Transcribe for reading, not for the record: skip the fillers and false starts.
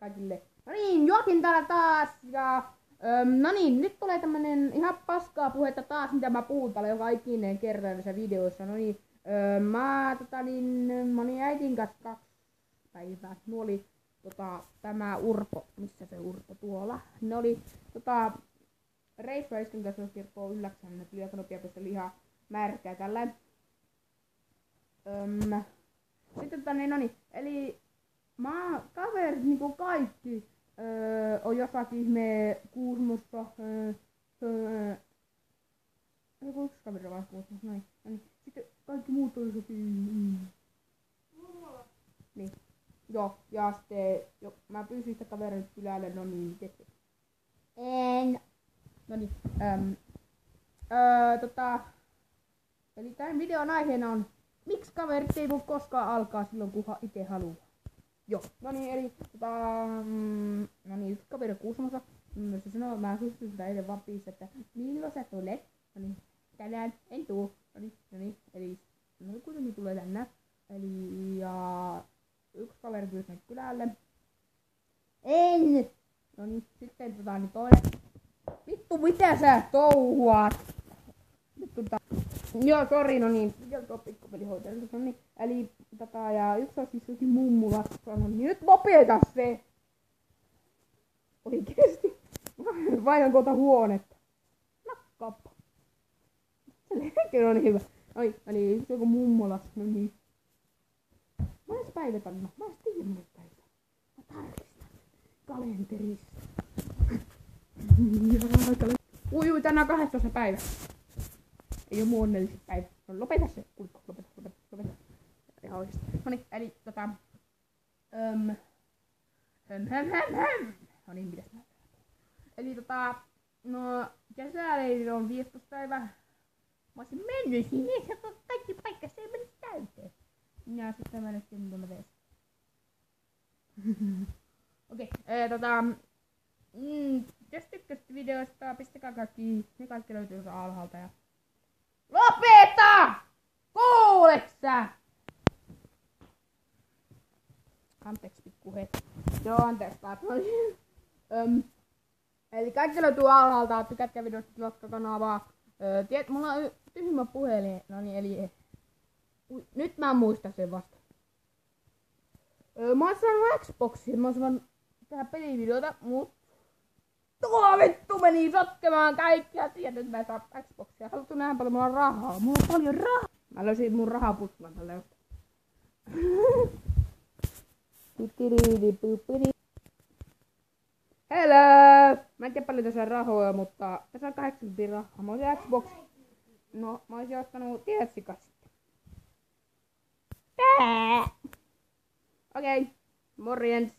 kaikille. No niin, Joakin täällä taas ja no niin, nyt tulee tämmönen ihan paskaa puhetta taas, mitä mä puhun täällä joka ikinen kerran näissä videoissa. No niin, mä olin äitin kanssa 2 päivää. Nuo oli tämä Urpo, missä se Urpo tuolla. Ne oli reissua isken kanssa kirkkoon ylläksän, ne tuli aika nopeasti lihaa märkää tällä. Sitten no niin, eli kaverit niinku kaikki on jossakin ihme Kuusmossa. Yksi kaveri vaan Kuusmossa, noin. Niin. Sitten kaikki muut on jossakin. Niin. Joo, ja sitten mä pyysin sitä kaveria kylälle, no niin, tietysti. No niin, eli tämän videon aiheena on, miksi kaverit ei voi koskaan alkaa silloin, kun itse haluaa. Joo, no niin, eli no niin, yksi kaveri Kuusmossa. Se sanoo, mä kysyin sitä eilen vapissa, että milloin sä tulet? No niin, tänään en tuu. No niin, eli no kuitenkin tulee tänään. Eli ja yksi kaveri pyysi mennä kylälle. En! No niin, sitten niin toinen. Vittu, mitä sä touhuat? Vittu joo, sori, no niin. Joo, pikkupelihoitaja. No niin, eli ja yksi on siis jokin mummulassa. No niin, nyt lopeta se! Oikeesti. Vaihdan kohta huonetta. Nakkaappa. Se on niin hyvä. No niin, yksi joku mummulassa. No niin. Monessa päivä Tanna? Mä en tiedä monessa päivä. Mä tarkistan kalenterista. Ui, tänään on 12 päivä. Ei oo mun onnelliset päivä. No lopeta se. Kulko, lopeta. Ihan oikeesti. Noniin, eli no niin, mitäs mä eli no kesäleiri on 15 päivä. Mä olisin mennyt sinne, se on kaikki paikka, se ei mennyt täyteen. Ja sitten mä nyt mitä mä teen. Okei, jos tykkäsit videosta, pistäkää kaikki, ne kaikki löytyy tuossa alhaalta ja lopeta! Kuuleksä? Anteeksi pikkuhet. Joo, anteeksi taas. Eli kaikki löytyy alhaalta, tykätkää videosta, tilatkaa kanavaa. Mulla on tyhmä puhelin, no niin, eli nyt mä muistan sen vasta. Mä oon saanut Xboxia, mä oon saanut tehdä pelivideota, mut tuo vittu meni sotkemaan kaikkia. Tiedät, että mä saan Xboxia. Haluttu nähdä paljon mulla on rahaa. Mulla on paljon rahaa. Mä löysin mun rahapuslan tällä jostain. Hello! Mä en tiedä paljon tässä on rahoja, mutta tässä on 80 rahaa. Mä oisin Xbox. No, mä oisin ottanut tietsikat sitten. Okei, morjens.